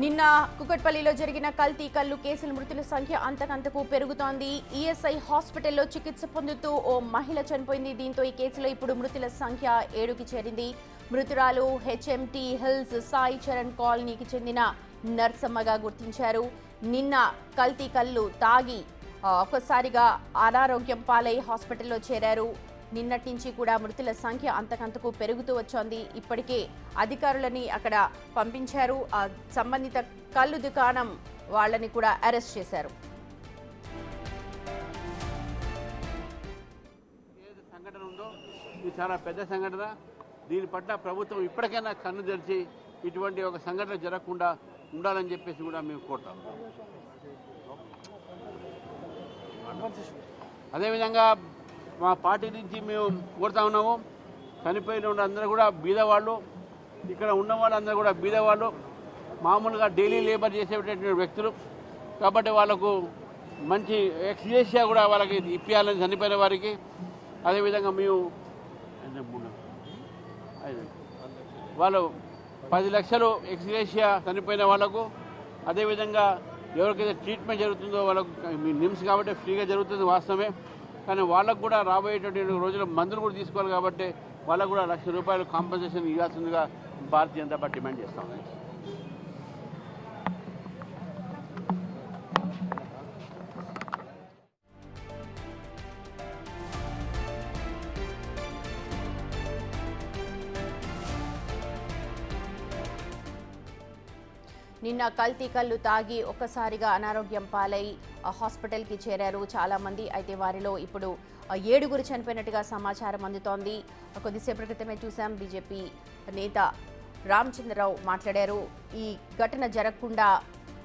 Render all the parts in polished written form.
నిన్న కుకట్పల్లిలో జరిగిన కల్తీ కల్లు కేసుల మృతుల సంఖ్య అంతకంతకు పెరుగుతోంది. ఈఎస్ఐ హాస్పిటల్లో చికిత్స పొందుతూ ఓ మహిళ చనిపోయింది. దీంతో ఈ కేసులో ఇప్పుడు మృతుల సంఖ్య 7కి చేరింది. మృతురాలు హెచ్ఎంటీ హిల్స్ సాయి చరణ్ కాలనీకి చెందిన నర్సమ్మగా గుర్తించారు. నిన్న కల్తీ కల్లు తాగి ఒక్కసారిగా అనారోగ్యం పాలై హాస్పిటల్లో చేరారు. నిన్నటి నుంచి కూడా మృతుల సంఖ్య అంతకంతకు పెరుగుతూ వచ్చోంది. ఇప్పటికే అధికారులని అక్కడ పంపించారు. ఆ సంబంధిత కల్లు దుకాణం వాళ్ళని కూడా అరెస్ట్ చేశారు. సంఘటన ఉందో ఇది చాలా పెద్ద సంఘటన. దీని పట్ల ప్రభుత్వం ఇప్పటికైనా కన్ను తెరిచి ఇటువంటి ఒక సంఘటన జరగకుండా ఉండాలని చెప్పేసి కూడా మేము కోరుతాం. అదేవిధంగా మా పార్టీ నుంచి మేము కోరుతా ఉన్నాము, చనిపోయిన అందరూ కూడా బీదవాళ్ళు, ఇక్కడ ఉన్న వాళ్ళందరూ కూడా బీదవాళ్ళు, మామూలుగా డైలీ లేబర్ చేసేటటువంటి వ్యక్తులు కాబట్టి వాళ్ళకు మంచి ఎక్స్గ్రేషియా కూడా వాళ్ళకి ఇప్పించాలని చనిపోయిన వారికి. అదేవిధంగా మేము వాళ్ళు 10 లక్షలు ఎక్స్గ్రేషియా చనిపోయిన వాళ్ళకు, అదేవిధంగా ఎవరికైతే ట్రీట్మెంట్ జరుగుతుందో వాళ్ళకు నిమ్స్ కాబట్టి ఫ్రీగా జరుగుతుంది వాస్తవమే, కానీ వాళ్ళకు కూడా రాబోయేటువంటి రోజుల్లో మందులు కూడా తీసుకోవాలి కాబట్టి వాళ్ళకు కూడా ₹1,00,000 కాంపెన్సేషన్ ఇవ్వాల్సిందిగా భారతీయ జనతా పార్టీ డిమాండ్ చేస్తాం. నిన్న కల్తీ కల్లు తాగి ఒక్కసారిగా అనారోగ్యం పాలై హాస్పిటల్కి చేరారు చాలామంది. అయితే వారిలో ఇప్పుడు 7గురు చనిపోయినట్టుగా సమాచారం అందుతోంది. కొద్దిసేపటి క్రితమే చూసాం బీజేపీ నేత రామచంద్రరావు మాట్లాడారు. ఈ ఘటన జరగకుండా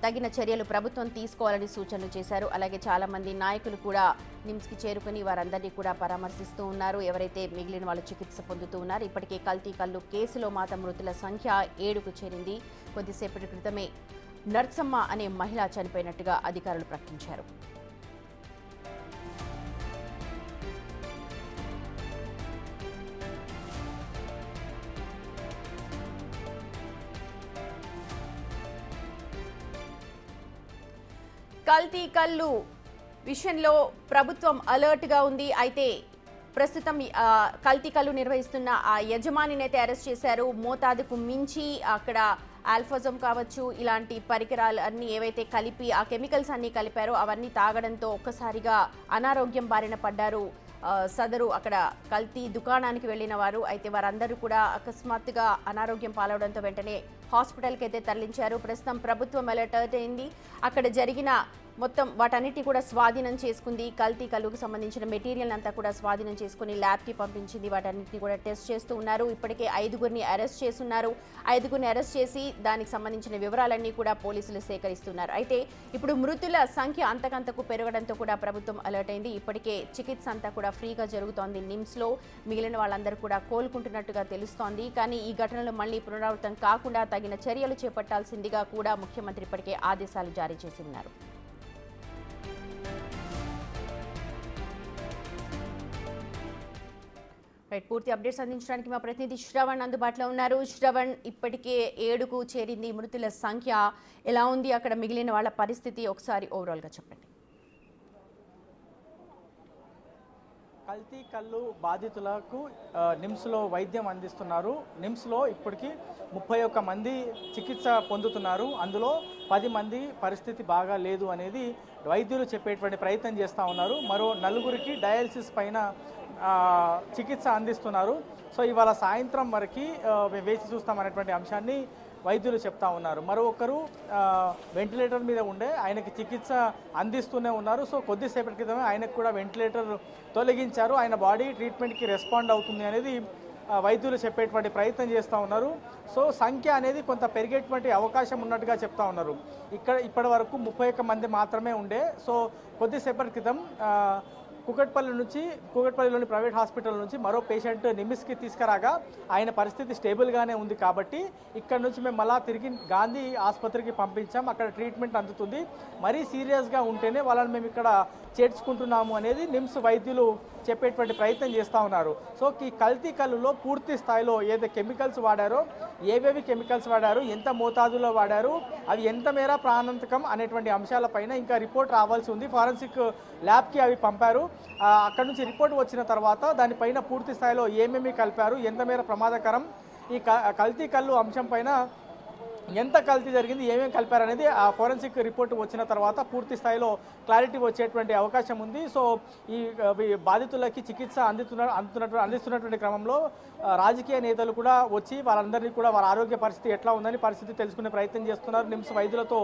తగిన చర్యలు ప్రభుత్వం తీసుకోవాలని సూచనలు చేశారు. అలాగే చాలామంది నాయకులు కూడా నిమ్స్కి చేరుకుని వారందరినీ కూడా పరామర్శిస్తూ ఉన్నారు. ఎవరైతే మిగిలిన వాళ్ళు చికిత్స పొందుతూ ఉన్నారు. ఇప్పటికే కల్తీ కల్లు కేసులో మాత్రం మృతుల సంఖ్య 7కు చేరింది. కొద్దిసేపటి క్రితమే నర్సమ్మ అనే మహిళ చనిపోయినట్టుగా అధికారులు ప్రకటించారు. కల్తీ కల్లు విషయంలో ప్రభుత్వం అలర్ట్గా ఉంది. అయితే ప్రస్తుతం కల్తీ కల్లు నిర్వహిస్తున్న ఆ యజమానిని అయితే అరెస్ట్ చేశారు. మోతాదుకు మించి అక్కడ ఆల్ఫాజమ్ కావచ్చు, ఇలాంటి పరికరాలు అన్నీ ఏవైతే కలిపి ఆ కెమికల్స్ అన్నీ కలిపారో అవన్నీ తాగడంతో ఒక్కసారిగా అనారోగ్యం బారిన పడ్డారు సదరు అక్కడ కల్తీ దుకాణానికి వెళ్ళిన వారు. అయితే వారందరూ కూడా అకస్మాత్తుగా అనారోగ్యం పాలవడంతో వెంటనే హాస్పిటల్కి అయితే తరలించారు. ప్రస్తుతం ప్రభుత్వం అలర్ట్ అయింది. అక్కడ జరిగిన మొత్తం వాటన్నిటి కూడా స్వాధీనం చేసుకుంది. కల్తీ కల్లుకు సంబంధించిన మెటీరియల్ అంతా కూడా స్వాధీనం చేసుకుని ల్యాబ్కి పంపించింది. వాటన్నిటిని కూడా టెస్ట్ చేస్తూ ఉన్నారు. ఇప్పటికే 5గురిని అరెస్ట్ చేస్తున్నారు. 5గురిని అరెస్ట్ చేసి దానికి సంబంధించిన వివరాలన్నీ కూడా పోలీసులు సేకరిస్తున్నారు. అయితే ఇప్పుడు మృతుల సంఖ్య అంతకంతకు పెరగడంతో కూడా ప్రభుత్వం అలర్ట్ అయింది. ఇప్పటికే చికిత్స అంతా కూడా ఫ్రీగా జరుగుతోంది నిమ్స్లో. మిగిలిన వాళ్ళందరూ కూడా కోలుకుంటున్నట్టుగా తెలుస్తోంది. కానీ ఈ ఘటనలు మళ్లీ పునరావృతం కాకుండా తగిన చర్యలు చేపట్టాల్సిందిగా కూడా ముఖ్యమంత్రి ఇప్పటికే ఆదేశాలు జారీ చేసి ఉన్నారు. పూర్తి అప్డేట్స్ అందించడానికి మా ప్రతినిధి శ్రవణ్ అందుబాటులో ఉన్నారు. శ్రవణ్, ఇప్పటికే 7కు చేరింది మృతుల సంఖ్య. ఎలా ఉంది అక్కడ మిగిలిన వాళ్ళ పరిస్థితి ఒకసారి ఓవరాల్గా చెప్పండి. కల్తీ కల్లు బాధితులకు నిమ్స్లో వైద్యం అందిస్తున్నారు. నిమ్స్లో ఇప్పటికీ 31 మంది చికిత్స పొందుతున్నారు. అందులో 10 మంది పరిస్థితి బాగా లేదు అనేది వైద్యులు చెప్పేటువంటి ప్రయత్నం చేస్తూ ఉన్నారు. మరో 4గురికి డయాలసిస్ పైన చికిత్స అందిస్తున్నారు. సో ఇవాళ సాయంత్రం వరకు వేచి చూస్తామనేటువంటి అంశాన్ని వైద్యులు చెప్తా ఉన్నారు. మరొకరు వెంటిలేటర్ మీద ఉండే ఆయనకి చికిత్స అందిస్తూనే ఉన్నారు. సో కొద్దిసేపటి క్రితమే ఆయనకు కూడా వెంటిలేటర్ తొలగించారు. ఆయన బాడీ ట్రీట్మెంట్కి రెస్పాండ్ అవుతుంది అనేది వైద్యులు చెప్పేటువంటి ప్రయత్నం చేస్తూ ఉన్నారు. సో సంఖ్య అనేది కొంత పెరిగేటువంటి అవకాశం ఉన్నట్టుగా చెప్తా ఉన్నారు. ఇప్పటి వరకు 31 మంది మాత్రమే ఉండే. సో కొద్దిసేపటి క్రితం కూకట్పల్లిలోని ప్రైవేట్ హాస్పిటల్ నుంచి మరో పేషెంట్ నిమ్స్కి తీసుకురాగా ఆయన పరిస్థితి స్టేబుల్గానే ఉంది కాబట్టి ఇక్కడ నుంచి మేము మళ్ళా తిరిగి గాంధీ ఆసుపత్రికి పంపించాం. అక్కడ ట్రీట్మెంట్ అందుతుంది. మరీ సీరియస్గా ఉంటేనే వాళ్ళని మేము ఇక్కడ చేర్చుకుంటున్నాము అనేది నిమ్స్ వైద్యులు చెప్పేటువంటి ప్రయత్నం చేస్తూ ఉన్నారు. సో ఈ కల్తీ కల్లులో పూర్తి స్థాయిలో ఏదైతే కెమికల్స్ వాడారో, ఏవేవి కెమికల్స్ వాడారు, ఎంత మోతాదులో వాడారు, అవి ఎంత మేర ప్రాణాంతకం అనేటువంటి అంశాలపైన ఇంకా రిపోర్ట్ రావాల్సి ఉంది. ఫారెన్సిక్ ల్యాబ్కి అవి పంపారు. అక్కడ నుంచి రిపోర్ట్ వచ్చిన తర్వాత దానిపైన పూర్తి స్థాయిలో ఏమేమి కలిపారు, ఎంత మేర ప్రమాదకరం, ఈ కల్తీ కల్లు అంశం పైన ఎంత కల్తీ జరిగింది, ఏమేమి కలిపారనేది ఆ ఫోరెన్సిక్ రిపోర్ట్ వచ్చిన తర్వాత పూర్తి స్థాయిలో క్లారిటీ వచ్చేటువంటి అవకాశం ఉంది. సో ఈ బాధితులకి చికిత్స అందిస్తున్నటువంటి క్రమంలో రాజకీయ నేతలు కూడా వచ్చి వాళ్ళందరినీ కూడా వారి ఆరోగ్య పరిస్థితి ఎట్లా ఉందని పరిస్థితి తెలుసుకునే ప్రయత్నం చేస్తున్నారు. నిమ్స్ వైద్యులతో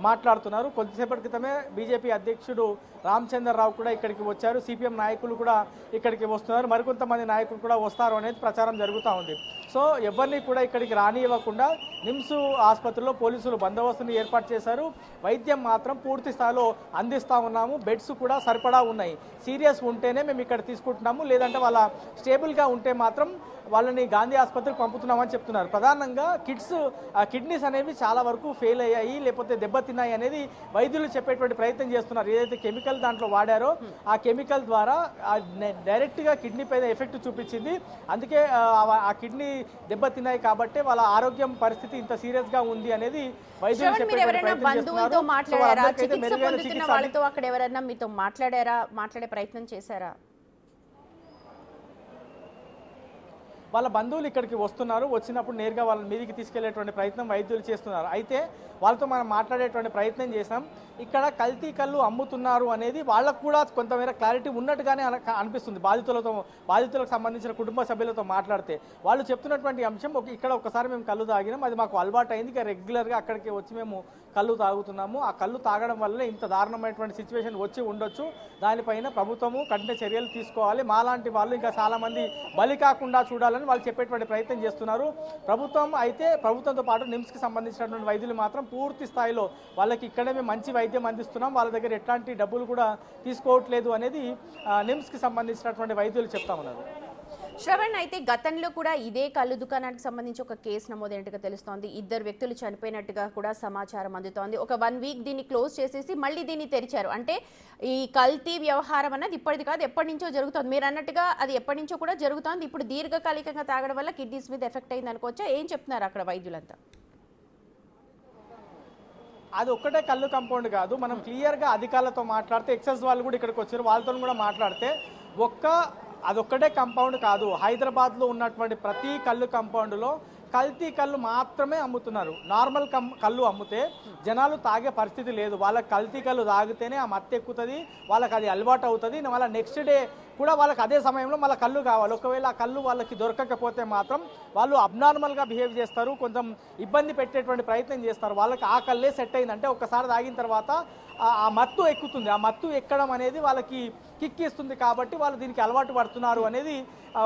మాట్లాడుతున్నారు. కొద్దిసేపటి క్రితమే బీజేపీ అధ్యక్షుడు రామచంద్రరావు కూడా ఇక్కడికి వచ్చారు. సిపిఎం నాయకులు కూడా ఇక్కడికి వస్తున్నారు. మరికొంతమంది నాయకులు కూడా వస్తారు అనేది ప్రచారం జరుగుతూ ఉంది. సో ఎవరిని కూడా ఇక్కడికి రానివ్వకుండా నిమ్స్ ఆసుపత్రిలో పోలీసులు బందోబస్తుని ఏర్పాటు చేశారు. వైద్యం మాత్రం పూర్తి స్థాయిలో అందిస్తూ ఉన్నాము. బెడ్స్ కూడా సరిపడా ఉన్నాయి. సీరియస్ ఉంటేనే మేము ఇక్కడ తీసుకుంటున్నాము, లేదంటే వాళ్ళ స్టేబుల్గా ఉంటే మాత్రం వాళ్ళని గాంధీ ఆసుపత్రికి పంపుతున్నామని చెప్తున్నారు. ప్రధానంగా కిడ్నీస్ అనేవి చాలా వరకు ఫెయిల్ అయ్యాయి, లేకపోతే దెబ్బతిన్నాయి అనేది వైద్యులు చెప్పేటువంటి ప్రయత్నం చేస్తున్నారు. ఏదైతే కెమికల్ దాంట్లో వాడారో ఆ కెమికల్ ద్వారా డైరెక్ట్గా కిడ్నీ పైన ఎఫెక్ట్ చూపించింది. అందుకే ఆ కిడ్నీ దెబ్బతిన్నాయి కాబట్టి వాళ్ళ ఆరోగ్యం పరిస్థితి ఇంత సీరియస్గా ఉంది అనేది వైద్యులు చెప్పేటువంటి ప్రయత్నం చేస్తున్నారు. వాళ్ళతో అక్కడ ఎవరైనా మీతో మాట్లాడే ప్రయత్నం చేశారా? వాళ్ళ బంధువులు ఇక్కడికి వస్తున్నారు. వచ్చినప్పుడు నేరుగా వాళ్ళ మీదికి తీసుకెళ్లేటువంటి ప్రయత్నం వైద్యులు చేస్తున్నారు. అయితే వాళ్ళతో మనం మాట్లాడేటువంటి ప్రయత్నం చేసాం. ఇక్కడ కల్తీ కళ్ళు అమ్ముతున్నారు అనేది వాళ్ళకు కూడా కొంతమేర క్లారిటీ ఉన్నట్టుగానే అనిపిస్తుంది. బాధితులకు సంబంధించిన కుటుంబ సభ్యులతో మాట్లాడితే వాళ్ళు చెప్తున్నటువంటి అంశం, ఇక్కడ ఒకసారి మేము కళ్ళు తాగినాం, అది మాకు అలవాటు అయింది, ఇక రెగ్యులర్గా అక్కడికి వచ్చి మేము కళ్ళు తాగుతున్నాము. ఆ కళ్ళు తాగడం వల్ల ఇంత దారుణమైనటువంటి సిచ్యువేషన్ వచ్చి ఉండొచ్చు. దానిపైన ప్రభుత్వము కఠిన చర్యలు తీసుకోవాలి. మాలాంటి వాళ్ళు ఇంకా చాలామంది బలి కాకుండా చూడాలని వాళ్ళు చెప్పేటువంటి ప్రయత్నం చేస్తున్నారు. ప్రభుత్వంతో పాటు నిమ్స్కి సంబంధించినటువంటి వైద్యులు మాత్రం పూర్తి స్థాయిలో వాళ్ళకి ఇక్కడే మేము మంచి వైద్యం అందిస్తున్నాం, వాళ్ళ దగ్గర ఎట్లాంటి డబ్బులు కూడా తీసుకోవట్లేదు అనేది నిమ్స్కి సంబంధించినటువంటి వైద్యులు చెప్తా ఉన్నారు. శ్రవణ్, అయితే గతంలో కూడా ఇదే కళ్ళు దుకాణానికి సంబంధించి ఒక కేసు నమోదైనట్టుగా తెలుస్తోంది. 2 వ్యక్తులు చనిపోయినట్టుగా కూడా సమాచారం అందుతోంది. ఒక 1 వీక్ దీన్ని క్లోజ్ చేసేసి మళ్ళీ దీన్ని తెరిచారు. అంటే ఈ కల్తీ వ్యవహారం అన్నది ఇప్పటిది కాదు, ఎప్పటి నుంచో జరుగుతుంది. మీరు అన్నట్టుగా అది ఎప్పటి నుంచో కూడా జరుగుతోంది. ఇప్పుడు దీర్ఘకాలికంగా తాగడం వల్ల కిడ్నీస్ మీద ఎఫెక్ట్ అయింది అనుకోవచ్చా? ఏం చెప్తున్నారు అక్కడ వైద్యులంతా? అది ఒక్కటే కళ్ళు కంపౌండ్ కాదు. మనం క్లియర్గా అధికారులతో మాట్లాడితే, ఎక్సైజ్ వాళ్ళు కూడా ఇక్కడికి వచ్చారు, వాళ్ళతో కూడా మాట్లాడితే అదొక్కటే కంపౌండ్ కాదు. హైదరాబాద్లో ఉన్నటువంటి ప్రతి కళ్ళు కంపౌండ్లో కల్తీ కళ్ళు మాత్రమే అమ్ముతున్నారు. నార్మల్ కళ్ళు అమ్మితే జనాలు తాగే పరిస్థితి లేదు. వాళ్ళకి కల్తీ కళ్ళు తాగితేనే ఆ మత్తు ఎక్కుతుంది, వాళ్ళకి అది అలవాటు అవుతుంది. మళ్ళీ నెక్స్ట్ డే కూడా వాళ్ళకి అదే సమయంలో మళ్ళీ కళ్ళు కావాలి. ఒకవేళ ఆ కళ్ళు వాళ్ళకి దొరకకపోతే మాత్రం వాళ్ళు అబ్నార్మల్గా బిహేవ్ చేస్తారు, కొంచెం ఇబ్బంది పెట్టేటువంటి ప్రయత్నం చేస్తారు. వాళ్ళకి ఆ కళ్ళే సెట్ అయిందంటే ఒక్కసారి తాగిన తర్వాత ఆ మత్తు ఎక్కుతుంది. ఆ మత్తు ఎక్కడం అనేది వాళ్ళకి కిక్ ఇస్తుంది కాబట్టి వాళ్ళు దీనికి అలవాటు పడుతున్నారు అనేది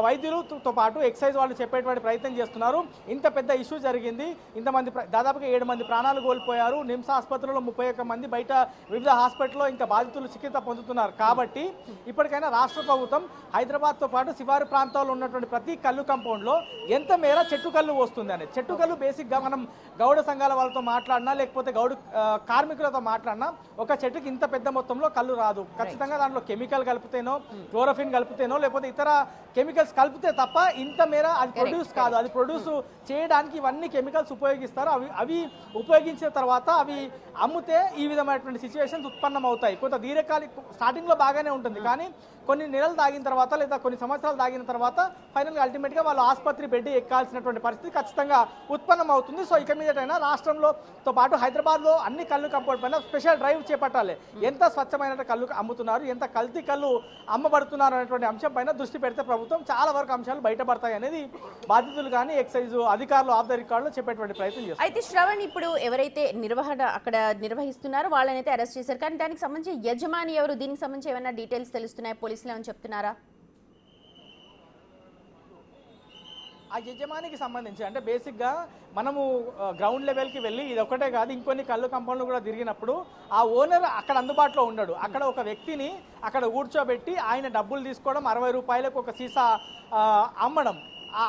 వైద్యులతో పాటు ఎక్సైజ్ వాళ్ళు చెప్పేటువంటి ప్రయత్నం చేస్తున్నారు. ఇంత పెద్ద ఇష్యూ జరిగింది, దాదాపుగా 7 మంది ప్రాణాలు కోల్పోయారు. నిమ్స్ ఆసుపత్రిలో 31 మంది, బయట వివిధ హాస్పిటల్లో ఇంకా బాధితులు చికిత్స పొందుతున్నారు. కాబట్టి ఇప్పటికైనా రాష్ట్ర ప్రభుత్వం హైదరాబాద్తో పాటు శివారు ప్రాంతాల్లో ఉన్నటువంటి ప్రతి కళ్ళు కంపౌండ్లో ఎంత మేర చెట్టు కళ్ళు వస్తుంది అనేది. చెట్టు కళ్ళు బేసిక్గా మనం గౌడ సంఘాల వాళ్ళతో మాట్లాడినా, లేకపోతే గౌడ కార్మికులతో మాట్లాడినా ఒక చెట్టుకి ఇంత పెద్ద మొత్తంలో కళ్ళు రాదు. ఖచ్చితంగా దాంట్లో కెమికల్ కలిపితేనో, క్లోరోఫిన్ కలిపితేనో, లేకపోతే ఇతర కెమికల్స్ కలిపితే తప్ప ఇంత మేర అది ప్రొడ్యూస్ కాదు. అది ప్రొడ్యూస్ చేయడానికి ఇవన్నీ కెమికల్స్ ఉపయోగిస్తారు. అవి ఉపయోగించిన తర్వాత అవి అమ్మితే ఈ విధమైనటువంటి సిచ్యువేషన్స్ ఉత్పన్నం అవుతాయి. కొంత దీర్ఘకాలిక స్టార్టింగ్లో బాగానే ఉంటుంది, కానీ కొన్ని నెలలు తాగిన తర్వాత లేదా కొన్ని సంవత్సరాలు తాగిన తర్వాత ఫైనల్గా అల్టిమేట్గా వాళ్ళు ఆసుపత్రి బెడ్ ఎక్కాల్సినటువంటి పరిస్థితి ఖచ్చితంగా ఉత్పన్నం అవుతుంది. సో ఇక మీదటైనా రాష్ట్రంలోతో పాటు హైదరాబాద్లో అన్ని కళ్ళు కంపౌండ్ పైన స్పెషల్ డ్రైవ్ చేపట్టాలి. ఎంత స్వచ్ఛమైన కళ్ళు అమ్ముతున్నారు, ఎంత కల్తీ కళ్ళు అమ్మబడుతున్నారు అనేటువంటి అంశం పైన దృష్టి పెడితే ప్రభుత్వం చాలా వరకు అంశాలు బయటపడతాయి అనేది బాధితులు కానీ ఎక్సైజ్ అధికారులు ఆఫ్ ద రికార్డులో చెప్పేటువంటి ప్రయత్నం చేస్తారు. అయితే శ్రవణ్, ఇప్పుడు ఎవరైతే నిర్వహణ అక్కడ నిర్వహిస్తున్నారో వాళ్ళనైతే అరెస్ట్ చేశారు, కానీ దానికి సంబంధించి యజమాని ఎవరు, దీనికి సంబంధించి ఏమైనా డీటెయిల్స్ తెలుస్తున్నాయి, పోలీసులు ఏమైనా చెప్తున్నారా? ఆ యజమానికి సంబంధించి అంటే బేసిక్గా మనము గ్రౌండ్ లెవెల్కి వెళ్ళి ఇది ఒకటే కాదు ఇంకొన్ని కళ్ళు కంపౌండ్లు కూడా తిరిగినప్పుడు ఆ ఓనర్ అక్కడ అందుబాటులో ఉండడు. అక్కడ ఒక వ్యక్తిని అక్కడ కూర్చోబెట్టి ఆయన డబ్బులు తీసుకోవడం, 60 రూపాయలకు ఒక సీసా అమ్మడం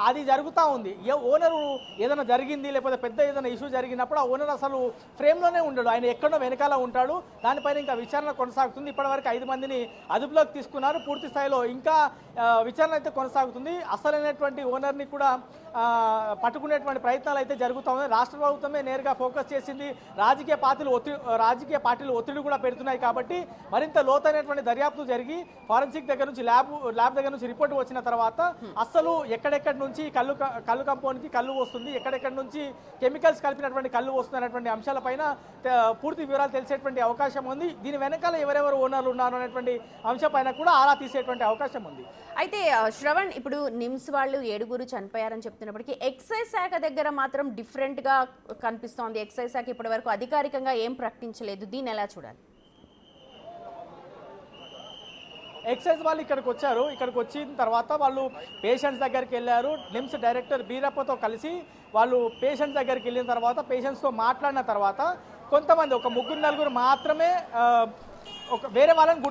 అది జరుగుతూ ఉంది. ఓనరు ఏదైనా జరిగింది లేకపోతే పెద్ద ఏదైనా ఇష్యూ జరిగినప్పుడు ఆ ఓనర్ అసలు ఫ్రేమ్లోనే ఉండడు, ఆయన ఎక్కడో వెనకాల ఉంటాడు. దానిపైన ఇంకా విచారణ కొనసాగుతుంది. ఇప్పటివరకు 5 మందిని అదుపులోకి తీసుకున్నారు. పూర్తి స్థాయిలో ఇంకా విచారణ అయితే కొనసాగుతుంది. అసలైనటువంటి ఓనర్ని కూడా పట్టుకునేటువంటి ప్రయత్నాలు అయితే జరుగుతూ ఉన్నాయి. రాష్ట్ర ప్రభుత్వమే నేరుగా ఫోకస్ చేసింది. రాజకీయ పార్టీలు ఒత్తిడి కూడా పెడుతున్నాయి. కాబట్టి మరింత లోతైనటువంటి దర్యాప్తు జరిగి ఫారెన్సిక్ దగ్గర నుంచి ల్యాబ్ దగ్గర నుంచి రిపోర్ట్ వచ్చిన తర్వాత అసలు ఎక్కడెక్కడ నుంచి కళ్ళు కంపౌండ్కి కళ్ళు వస్తుంది, ఎక్కడెక్కడ నుంచి కెమికల్స్ కలిపినటువంటి కళ్ళు వస్తుంది అనేటువంటి అంశాలపైన పూర్తి వివరాలు తెలిసేటువంటి అవకాశం ఉంది. దీని వెనకాల ఎవరెవరు ఓనర్లు ఉన్నారు అనేటువంటి అంశంపైన కూడా ఆరా తీసేటువంటి అవకాశం ఉంది. అయితే శ్రవణ్, ఇప్పుడు నిమ్స్ వాళ్ళు 7 చనిపోయారని చెప్తున్నప్పటికీ ఎక్సైజ్ శాఖ దగ్గర మాత్రం డిఫరెంట్గా కనిపిస్తోంది. ఎక్సైజ్ శాఖ ఇప్పటి వరకు అధికారికంగా ఏం ప్రకటించలేదు. దీన్ని ఎలా చూడాలి? ఎక్సైజ్ వాళ్ళు ఇక్కడికి వచ్చారు. ఇక్కడికి వచ్చిన తర్వాత వాళ్ళు పేషెంట్స్ దగ్గరికి వెళ్ళారు. నిమ్స్ డైరెక్టర్ బీరప్పతో కలిసి వాళ్ళు పేషెంట్స్ దగ్గరికి వెళ్ళిన తర్వాత పేషెంట్స్తో మాట్లాడిన తర్వాత కొంతమంది ఒక 3-4 మాత్రమే ఒక వేరే వాళ్ళని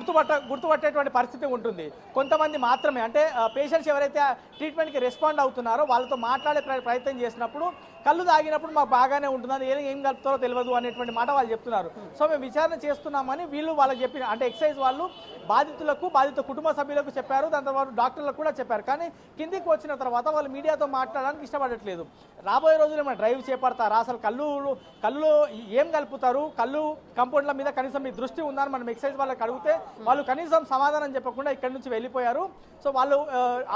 గుర్తుపట్టేటువంటి పరిస్థితి ఉంటుంది. కొంతమంది మాత్రమే అంటే పేషెంట్స్ ఎవరైతే ట్రీట్మెంట్కి రెస్పాండ్ అవుతున్నారో వాళ్ళతో మాట్లాడే ప్రయత్నం చేసినప్పుడు కళ్ళు తాగినప్పుడు మాకు బాగానే ఉంటుంది, ఏం కలుపుతారో తెలియదు అనేటువంటి మాట వాళ్ళు చెప్తున్నారు. సో మేము విచారణ చేస్తున్నామని వీళ్ళు వాళ్ళకి చెప్పిన అంటే ఎక్సైజ్ వాళ్ళు బాధిత కుటుంబ సభ్యులకు చెప్పారు. దాని తర్వాత డాక్టర్లకు కూడా చెప్పారు. కానీ కిందికి వచ్చిన తర్వాత వాళ్ళు మీడియాతో మాట్లాడడానికి ఇష్టపడట్లేదు. రాబోయే రోజుల్లో మనం డ్రైవ్ చేపడతారా, అసలు కళ్ళు ఏం కలుపుతారు, కళ్ళు కంపౌండ్ల మీద కనీసం మీ దృష్టి ఉందని మనం ఎక్సైజ్ వాళ్ళకి అడిగితే వాళ్ళు కనీసం సమాధానం చెప్పకుండా ఇక్కడి నుంచి వెళ్ళిపోయారు. సో వాళ్ళు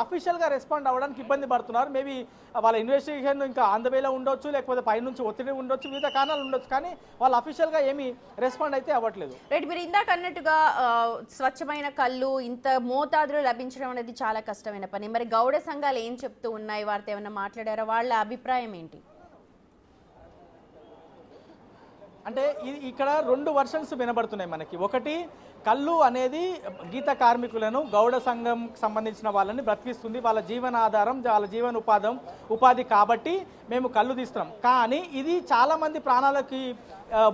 అఫీషియల్గా రెస్పాండ్ అవ్వడానికి ఇబ్బంది పడుతున్నారు. మేబీ వాళ్ళ ఇన్వెస్టిగేషన్ ఇంకా ఆంధ్రవేలో ఉండొచ్చు, లేకపోతే పైనుంచి ఒత్తిడి ఉండొచ్చు, వివిధ కారణాలు ఉండొచ్చు. కానీ వాళ్ళు అఫీషియల్గా ఏమీ రెస్పాండ్ అయితే అవ్వట్లేదు. రైట్, మీరు ఇందాక అన్నట్టుగా స్వచ్ఛమైన కళ్ళు ఇంత మోతాదులో లభించడం అనేది చాలా కష్టమైన పని. మరి గౌడ సంఘాలు ఏం చెప్తూ ఉన్నాయి? వారితో ఏమైనా మాట్లాడారా? వాళ్ళ అభిప్రాయం ఏంటి? అంటే ఇక్కడ 2 వర్షన్స్ వినబడుతున్నాయి మనకి. ఒకటి, కళ్ళు అనేది గీత కార్మికులను గౌడ సంఘం సంబంధించిన వాళ్ళని బ్రతికిస్తుంది, వాళ్ళ జీవనాధారం, వాళ్ళ ఉపాధి కాబట్టి మేము కళ్ళు తీస్తున్నాం. కానీ ఇది చాలామంది ప్రాణాలకి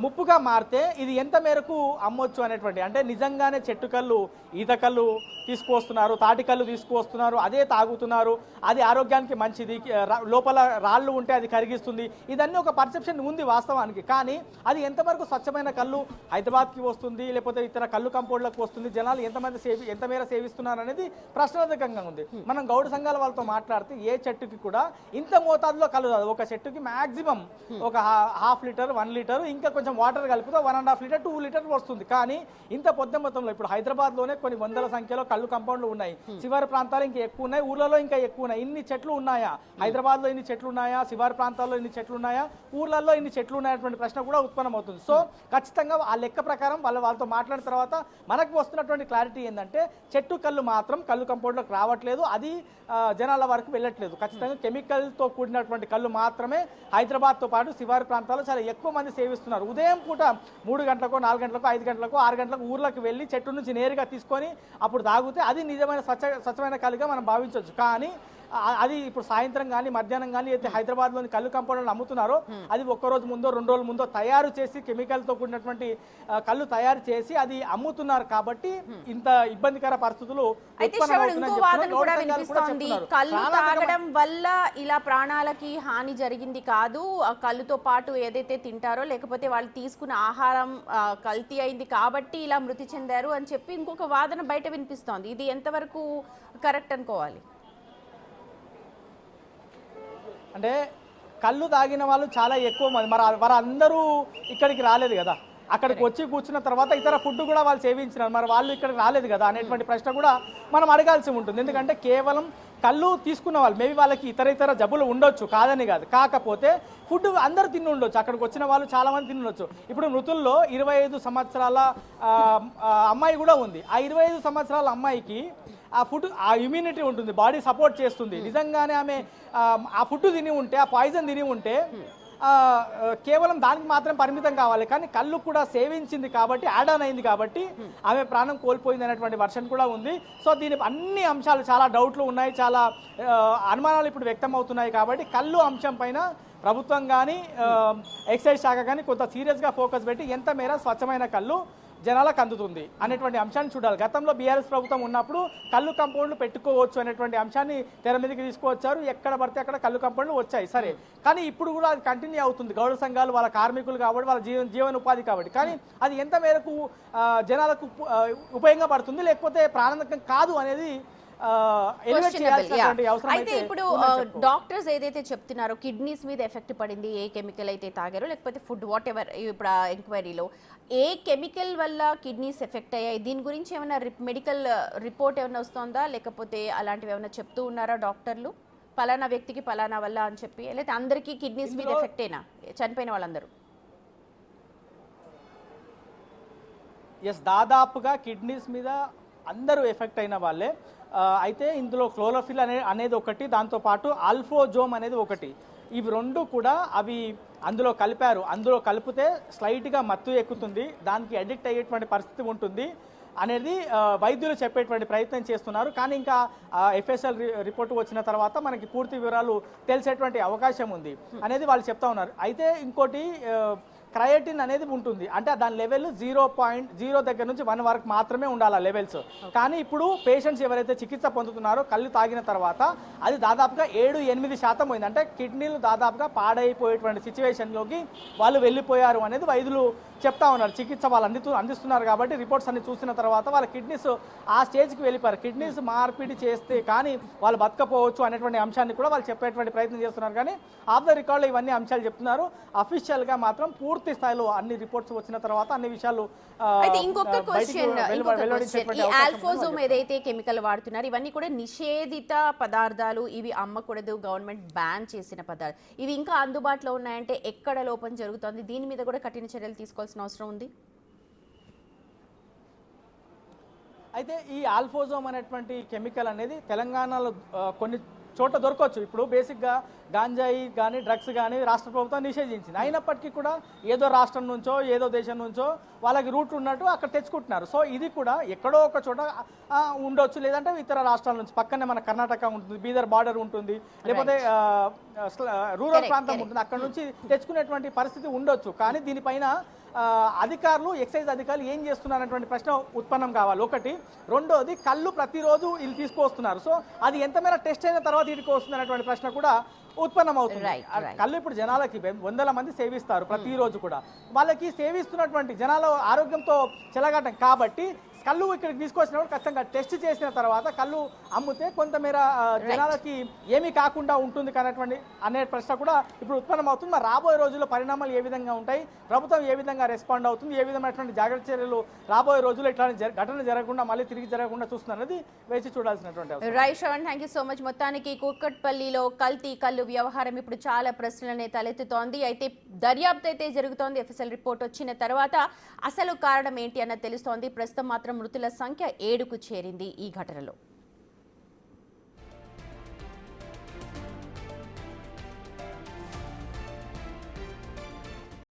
ముప్పుగా మారితే ఇది ఎంత మేరకు అమ్మొచ్చు అనేటువంటి అంటే నిజంగానే చెట్టు కళ్ళు, ఈత కళ్ళు తీసుకువస్తున్నారు, తాటి కళ్ళు తీసుకువస్తున్నారు, అదే తాగుతున్నారు, అది ఆరోగ్యానికి మంచిది, లోపల రాళ్ళు ఉంటే అది కరిగిస్తుంది, ఇదన్నీ ఒక పర్సెప్షన్ ఉంది వాస్తవానికి. కానీ అది ఎంతవరకు స్వచ్ఛమైన కళ్ళు హైదరాబాద్కి వస్తుంది, లేకపోతే ఇతర కళ్ళు కంపౌండ్లకు వస్తుంది, జనాలు ఎంత మేర సేవిస్తున్నారు అనేది ప్రశ్నార్థకంగా ఉంది. మనం గౌడ సంఘాల వాళ్ళతో మాట్లాడితే ఏ చెట్టుకి కూడా ఇంత మోతాదులో కళ్ళు రాదు. ఒక చెట్టుకి మ్యాక్సిమం ఒక 1/2 లీటర్ 1 లీటర్ ఇంకా కొంచెం వాటర్ కలిపితే 1.5 లీటర్ 2 లీటర్ వస్తుంది. కానీ ఇంత పొద్దు మొత్తంలో ఇప్పుడు హైదరాబాద్లోనే కొన్ని వందల సంఖ్యలో కళ్ళు కంపౌండ్లు ఉన్నాయి, శివారు ప్రాంతాలు ఇంకా ఎక్కువ ఉన్నాయి, ఊర్లలో ఇంకా ఎక్కువ ఉన్నాయి. ఇన్ని చెట్లు ఉన్నాయా హైదరాబాద్లో, ఇన్ని చెట్లు ఉన్నాయా శివారు ప్రాంతాల్లో, ఇన్ని చెట్లు ఉన్నాయా ఊర్లలో, ఇన్ని చెట్లు ఉన్నాయటువంటి ప్రశ్న కూడా ఉత్పన్నమవుతుంది. సో ఖచ్చితంగా ఆ లెక్క ప్రకారం వాళ్ళతో మాట్లాడిన తర్వాత మనకు వస్తున్నటువంటి క్లారిటీ ఏంటంటే చెట్టు కళ్ళు మాత్రం కళ్ళు కంపౌండ్లోకి రావట్లేదు, అది జనాల వరకు వెళ్ళట్లేదు. ఖచ్చితంగా కెమికల్తో కూడినటువంటి కళ్ళు మాత్రమే హైదరాబాద్తో పాటు శివారు ప్రాంతాల్లో చాలా ఎక్కువ మంది సేవిస్తున్నారు. ఉదయం పూట 3 గంటలకు 4 గంటలకు 5 గంటలకు 6 గంటలకు ఊర్లోకి వెళ్ళి చెట్టు నుంచి నేరుగా తీసుకొని అప్పుడు తాగితే అది నిజమైన స్వచ్ఛమైన కళ్ళుగా మనం భావించవచ్చు. కానీ అది ఇప్పుడు సాయంత్రం కానీ మధ్యాహ్నం కానీ అయితే హైదరాబాద్లోని కళ్ళు కంపౌండ్లను అమ్ముతున్నారో అది 1 రోజు ముందో 2 రోజుల ముందో తయారు చేసి కెమికల్తో కూడినటువంటి కళ్ళు తయారు చేసి అది అమ్ముతున్నారు. కాబట్టి ఇంత ఇబ్బందికర పరిస్థితులు కళ్ళు తాగడం వల్ల ఇలా ప్రాణాలకి హాని జరిగింది కాదు, ఆ కళ్ళుతో పాటు ఏదైతే తింటారో లేకపోతే వాళ్ళు తీసుకున్న ఆహారం కల్తీ అయింది కాబట్టి ఇలా మృతి చెందారు అని చెప్పి ఇంకొక వాదన బయట వినిపిస్తోంది. ఇది ఎంతవరకు కరెక్ట్ అనుకోవాలి? అంటే కళ్ళు తాగిన వాళ్ళు చాలా ఎక్కువ మంది, మరి వారందరూ ఇక్కడికి రాలేదు కదా, అక్కడికి వచ్చి కూర్చున్న తర్వాత ఇతర ఫుడ్ కూడా వాళ్ళు సేవించినారు, మరి వాళ్ళు ఇక్కడికి రాలేదు కదా అనేటువంటి ప్రశ్న కూడా మనం అడగాల్సి ఉంటుంది. ఎందుకంటే కేవలం కళ్ళు తీసుకున్న వాళ్ళు మేబీ వాళ్ళకి ఇతర జబ్బులు ఉండొచ్చు, కాదని కాదు, కాకపోతే ఫుడ్ అందరూ తిని ఉండొచ్చు, అక్కడికి వచ్చిన వాళ్ళు చాలా మంది తిని ఉండొచ్చు. ఇప్పుడు మృతుల్లో 25 సంవత్సరాల అమ్మాయి కూడా ఉంది. ఆ 25 సంవత్సరాల అమ్మాయికి ఆ ఫుడ్ ఆ ఇమ్యూనిటీ ఉంటుంది, బాడీ సపోర్ట్ చేస్తుంది. నిజంగానే ఆమె ఆ ఫుడ్ తిని ఉంటే, ఆ పాయిజన్ తిని ఉంటే కేవలం దానికి మాత్రం పరిమితం కావాలి, కానీ కళ్ళు కూడా సేవించింది కాబట్టి, యాడ్ ఆన్ అయింది కాబట్టి ఆమె ప్రాణం కోల్పోయింది అనేటువంటి వర్షన్ కూడా ఉంది. సో దీని అన్ని అంశాలు చాలా డౌట్లు ఉన్నాయి, చాలా అనుమానాలు ఇప్పుడు వ్యక్తం అవుతున్నాయి. కాబట్టి కళ్ళు అంశం పైన ప్రభుత్వం కానీ ఎక్సైజ్ శాఖ కానీ కొంత సీరియస్గా ఫోకస్ పెట్టి ఎంత మేర స్వచ్ఛమైన కళ్ళు జనాలకు అందుతుంది అనేటువంటి అంశాన్ని చూడాలి. గతంలో బీఆర్ఎస్ ప్రభుత్వం ఉన్నప్పుడు కళ్ళు కంపౌండ్లు పెట్టుకోవచ్చు అనేటువంటి అంశాన్ని తెర మీదకి తీసుకువచ్చారు. ఎక్కడ పడితే అక్కడ కళ్ళు కంపౌండ్లు వచ్చాయి, సరే. కానీ ఇప్పుడు కూడా అది కంటిన్యూ అవుతుంది. గౌడ సంఘాలు వాళ్ళ కార్మికులు కాబట్టి, వాళ్ళ జీవనోపాధి కాబట్టి. కానీ అది ఎంత మేరకు జనాలకు ఉపయోగపడుతుంది, లేకపోతే ప్రాణాంతకం కాదు అనేది అయితే ఇప్పుడు డాక్టర్స్ ఏదైతే చెప్తున్నారో కిడ్నీస్ మీద ఎఫెక్ట్ పడింది, ఏ కెమికల్ అయితే తాగారో లేకపోతే ఫుడ్ వాట్ ఎవర్, ఇప్పుడు ఆ ఎంక్వైరీలో ఏ కెమికల్ వల్ల కిడ్నీస్ ఎఫెక్ట్ అయ్యాయి, దీని గురించి ఏమైనా మెడికల్ రిపోర్ట్ ఏమైనా వస్తుందా, లేకపోతే అలాంటివి ఏమైనా చెప్తూ ఉన్నారా డాక్టర్లు పలానా వ్యక్తికి పలానా వల్ల అని చెప్పి, లేకపోతే అందరికీ కిడ్నీస్ మీద ఎఫెక్ట్ అయినా చనిపోయిన వాళ్ళందరూ? దాదాపుగా కిడ్నీస్ మీద అందరూ ఎఫెక్ట్ అయిన వాళ్ళే. అయితే ఇందులో క్లోరోఫిల్ అనేది ఒకటి, దాంతోపాటు ఆల్ఫోజోమ్ అనేది ఒకటి. ఇవి రెండు కూడా అవి అందులో కలిపారు. అందులో కలిపితే స్లైట్గా మత్తు ఎక్కుతుంది, దానికి అడిక్ట్ అయ్యేటువంటి పరిస్థితి ఉంటుంది అనేది వైద్యులు చెప్పేటువంటి ప్రయత్నం చేస్తున్నారు. కానీ ఇంకా ఎఫ్ఎస్ఎల్ రిపోర్ట్ వచ్చిన తర్వాత మనకి పూర్తి వివరాలు తెలిసేటువంటి అవకాశం ఉంది అనేది వాళ్ళు చెప్తా ఉన్నారు. అయితే ఇంకోటి క్రయోటిన్ అనేది ఉంటుంది, అంటే దాని లెవెల్ 0.0 దగ్గర నుంచి 1 వరకు మాత్రమే ఉండాలి ఆ లెవెల్స్. కానీ ఇప్పుడు పేషెంట్స్ ఎవరైతే చికిత్స పొందుతున్నారో కళ్ళు తాగిన తర్వాత అది దాదాపుగా 7-8% పోయింది. అంటే కిడ్నీలు దాదాపుగా పాడైపోయేటువంటి సిచ్యువేషన్లోకి వాళ్ళు వెళ్ళిపోయారు అనేది వైద్యులు చెప్తా ఉన్నారు. చికిత్స వాళ్ళు అందిస్తున్నారు కాబట్టి రిపోర్ట్స్ అన్ని చూసిన తర్వాత వాళ్ళ కిడ్నీస్ ఆ స్టేజ్కి వెళ్ళిపోయారు. కిడ్నీస్ మార్పిడి చేస్తే కానీ వాళ్ళు బతకపోవచ్చు అనేటువంటి అంశాన్ని కూడా వాళ్ళు చెప్పేటువంటి ప్రయత్నం చేస్తున్నారు. కానీ ఆఫ్ ద రికార్డులో ఇవన్నీ అంశాలు చెప్తున్నారు. అఫీషియల్గా మాత్రం పూర్తి స్థాయిలో అన్ని రిపోర్ట్స్ వచ్చిన తర్వాత అన్ని విషయాలు. అయితే ఇంకొక క్వశ్చన్, ఈ ఆల్ఫోజోమ్ ఏదైతే కెమికల్ వాడుతున్నారు ఇవన్నీ కూడా నిషేధిత పదార్థాలు, ఇవి అమ్మకూడదు, గవర్నమెంట్ బ్యాన్ చేసిన పదార్థాలు, ఇవి ఇంకా అందుబాటులో ఉన్నాయంటే ఎక్కడ లోపం జరుగుతుంది? దీని మీద కూడా కఠిన చర్యలు తీసుకోవాల్సిన అవసరం ఉంది. అయితే ఈ ఆల్ఫోజోమ్ అనేటువంటి కెమికల్ అనేది తెలంగాణలో కొన్ని చోట్ల దొరకవచ్చు. ఇప్పుడు బేసిక్గా గాంజాయి కానీ డ్రగ్స్ కానీ రాష్ట్ర ప్రభుత్వం నిషేధించింది. అయినప్పటికీ కూడా ఏదో రాష్ట్రం నుంచో ఏదో దేశం నుంచో వాళ్ళకి రూట్ ఉన్నట్టు అక్కడ తెచ్చుకుంటున్నారు. సో ఇది కూడా ఎక్కడో ఒక చోట ఉండొచ్చు, లేదంటే ఇతర రాష్ట్రాల నుంచి పక్కనే మన కర్ణాటక ఉంటుంది, బీదర్ బార్డర్ ఉంటుంది, లేకపోతే రూరల్ ప్రాంతం ఉంటుంది, అక్కడ నుంచి తెచ్చుకునేటువంటి పరిస్థితి ఉండొచ్చు. కానీ దీనిపైన అధికారులు, ఎక్సైజ్ అధికారులు ఏం చేస్తున్నారనేటువంటి ప్రశ్న ఉత్పన్నం కావాలి ఒకటి. రెండోది, కళ్ళు ప్రతిరోజు వీళ్ళు తీసుకొస్తున్నారు. సో అది ఎంత మేర టెస్ట్ అయిన తర్వాత వీటికి వస్తుంది అనేటువంటి ప్రశ్న కూడా ఉత్పన్నం అవుతుంది. కళ్ళు ఇప్పుడు జనాలకి 100 మంది సేవిస్తారు ప్రతిరోజు కూడా. వాళ్ళకి సేవిస్తున్నటువంటి జనాల ఆరోగ్యంతో చెలగాటం కాబట్టి కళ్ళు ఇక్కడికి తీసుకొచ్చినప్పుడు ఖచ్చితంగా టెస్ట్ చేసిన తర్వాత కళ్ళు అమ్మితే కొంతమేర జనాలకి ఏమీ కాకుండా ఉంటుంది అనే ప్రశ్న కూడా ఇప్పుడు ఉత్పన్నం అవుతుంది. మరి రాబోయే రోజుల్లో పరిణామాలు ఏ విధంగా ఉంటాయి, ప్రభుత్వం ఏ విధంగా రెస్పాండ్ అవుతుంది, ఏ విధమైనటువంటి జాగ్రత్త చర్యలు రాబోయే రోజుల్లో ఇట్లాంటి ఘటనలు జరగకుండా మళ్ళీ తిరిగి జరగకుండా చూస్తున్నది వేచి చూడాల్సినటువంటి. Right Shravan, thank you so much. మొత్తానికి కూకట్పల్లిలో కల్తీ కళ్ళు వ్యవహారం ఇప్పుడు చాలా ప్రశ్నలనే తలెత్తుతోంది. అయితే దర్యాప్తు అయితే జరుగుతోంది. ఎఫ్ఎస్ఎల్ రిపోర్ట్ వచ్చిన తర్వాత అసలు కారణం ఏంటి అన్నది తెలుస్తోంది. ప్రస్తుతం మాత్రం మృతుల సంఖ్య 7కు చేరింది ఈ ఘటనలో.